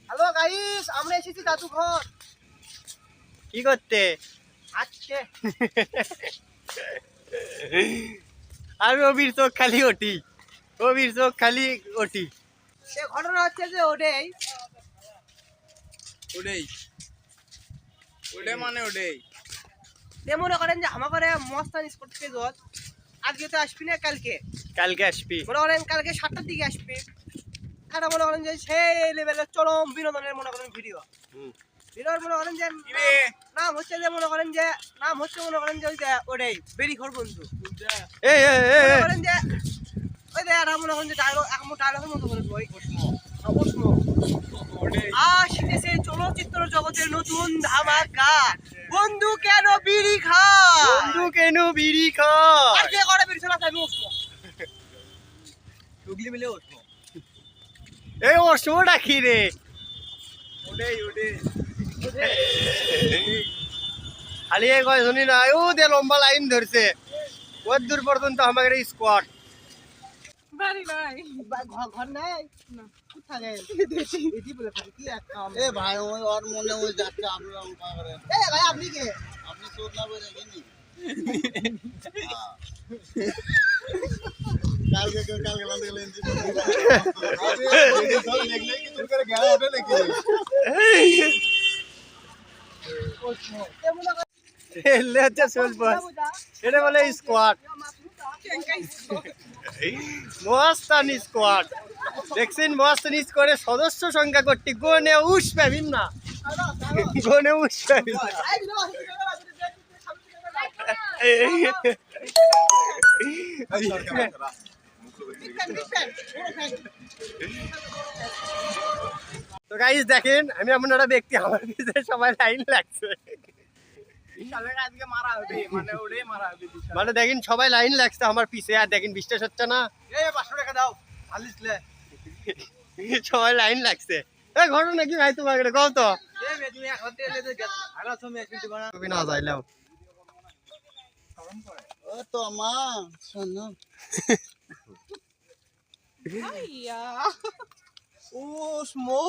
Hello guys, আমরা এসেছি জাদুঘর। কি করতে? আজকে আর রবির চোখ খালি ওটি, রবির চোখ খালি ওটি। সে ঘটনা হচ্ছে যে ওটাই মানে ওটাই যে মনে করেন যে আমার ঘরে মস্তান স্পোর্ট পেজ আজকে তো আসবি না, কালকে আসবি। মনে করেন কালকে 7টার দিকে আসবি। এটা মনে করেন যে সেই লেভেলের চরম বিনোদনের মনে করেন ভিডিও মনে করেন যে নাম হচ্ছে যে মনে করেন যে ওটাই বেরি ঘর বন্ধু। মনে করেন যে ওই যে এটা মনে করেন যে ডায়লগের মতো করে আসিতেছে চলচ্চিত্র জগতের নতুন ধামাকা, বন্ধু কেন বিড়ি খায়, বন্ধু কেন বিড়ি খায়। আর যে করে বিড়ি চালাতে আমি উঠবো টুকলি মিলে উঠবো। এই অসমটা কি রে? খালি কয় শুনি না, ও দে লম্বা লাইন ধরছে কত দূর পর্যন্ত আমাদের স্কোয়াড। বাড়ি নাই, ঘর নাই না, কোথায় এটি বলে থাকে কি এক কাম। এ ভাই ওই ওর মনে ওই যাচ্ছে আপনারা উঠা করেন। এ ভাই আপনি কে? আপনি চোর না বলে দেখেনি কালকে বান্ধে গেলেন দেখলে কি তোর করে গেল ওঠে নাকি এলে হচ্ছে চলবো, এটা বলে স্কোয়াড, মস্তানি স্কোয়াড। দেখছেন মস্তানি স্কোয়াডের সদস্য সংখ্যা করতে গনে উস পাবিন না, গনে উস পাবিন না। তো গাইস দেখেন, আমি এমন একটা ব্যক্তি, আমার পিছনে সবাই লাইন লাগছে। মানে দেখেন সবাই লাইন লাগছে আমার পিছে, আর দেখেন বিশ্বাস হচ্ছে না। 500 টাকা দাও আলিসলে। সবাই লাইন লাগছে। এই ঘটনা নাকি ভাই তোমার কও তো? তুমি এখন তেলে যে আলো তুমি এক মিনিট বানা তুমি না যাইলাম ও তো মা শোনো আইয়া ও স্মো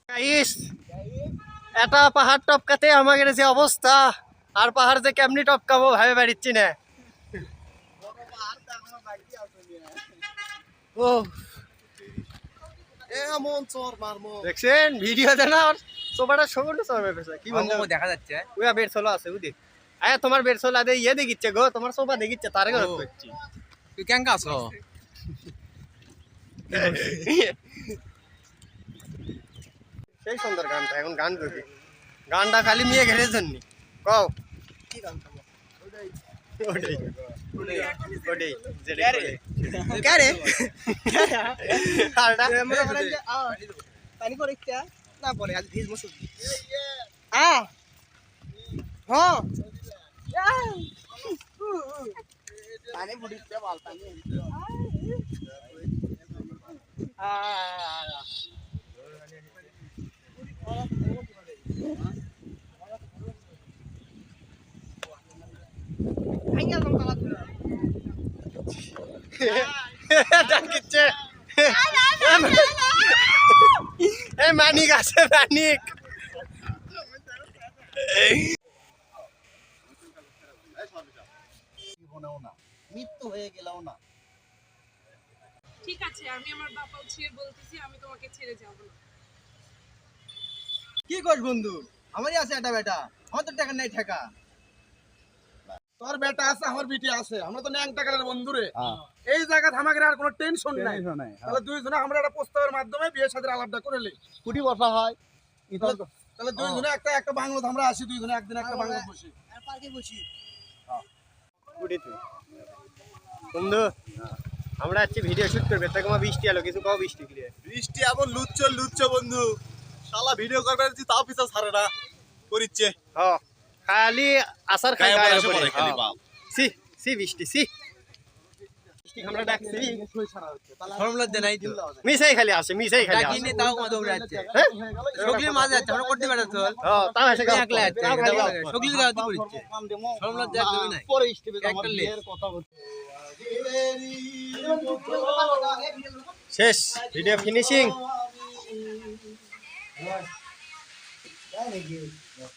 গাইস, এটা পাহাড় টপকাতে আমাদের যে অবস্থা, আর পাহাড় যে কেমনি টপকাবো ভাবে পারিচ্ছি না। ও এমন চোর মারমো দেখছেন ভিডিওতে না সোবাটা সগলে চলবে পেছে কি বন্ধু দেখা যাচ্ছে। ওই বের চলো আছে উদি আয়া তোমার বের চলো আদে ইয়ে দেখিচ্ছে গো, তোমার সোবা দেখিচ্ছে তারে ঘর করছি। তুই কেন আছো? সেই সুন্দর গানটা, এখন গান করি, গানটা খালি মেয়ে ঘেরের জন্য কও কি গান ওটাই ওটাই যেটা করে কে রে? আরটা মনে করেন যে পানি করে ইচ্ছা না পরে আজ ভিজ মসুদ আ হ্যাঁ পানি বুড়িতে বল পানি ডাকিচ্ছে এ মানিক আছে, মানিক জীবনেও না মৃত্যু হয়ে গেলেও না। ঠিক আছে, আমি আমার বাবা ছেড়ে বলতেছি, আমি তোমাকে ছেড়ে যাব না। কি কর বন্ধু, আমারই আছে একটা বেটা, আমার তো টাকা নাই ঠেকা। তোর বেটা আছে আমার বিটি আছে, আমরা তো ন্যাং টাকার বন্ধু রে। এই জায়গা থামাগের আর কোনো টেনশন নাই। তাহলে দুইজনে আমরা একটা প্রস্তাবের মাধ্যমে বিয়ের সাথে আলাপটা করে লই। কুটি বসা হয় তাহলে দুইজনে একটা বাংলো আমরা আসি, দুইজনে একদিন একটা বাংলো বসি। আর পার্কে বসি। উঠি তুই বন্ধু, আমরা আজকে ভিডিও শুট করবে, তাকে আমার বৃষ্টি এলো, কিছু কও বৃষ্টি ক্লিয়ার। বৃষ্টি এমন লুচ্চ বন্ধু, শালা ভিডিও করবে তাও পিছা ছাড়ে না করিচ্ছে। হ্যাঁ খালি আসার খাই গায়ে গায়ে বসে পড়ে খালি বাপ। সি সি বৃষ্টি সি বৃষ্টি আমরা ডাকছি শরম লজ্জা নাই তো। মিসাই খালি আসে, মিসাই খালি আসে। ডাকিনি তাও কত দৌড়ে যাচ্ছে। হ্যাঁ সগলির মাঝে যাচ্ছে, আমরা করতে পারছ চল। হ্যাঁ তাও এসে গাও একলা যাচ্ছে, তাও খালি গাও। সগলির গায়ে তো পড়ছে। শরম লজ্জা একদমই নাই। পরে স্টিপে একটা আমার লেজ। বিয়ের কথা বলছে। শেষ ভিডিও ফিনিশিং।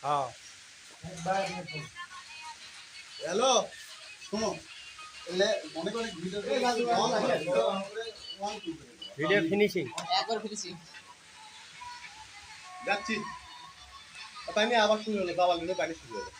হ্যাঁ হ্যালো শোনো এলে মনে করে ভিডিও ফিনিশিং। যাচ্ছি পানি আবার শুরু হলো, বাবার পানি শুরু হলো।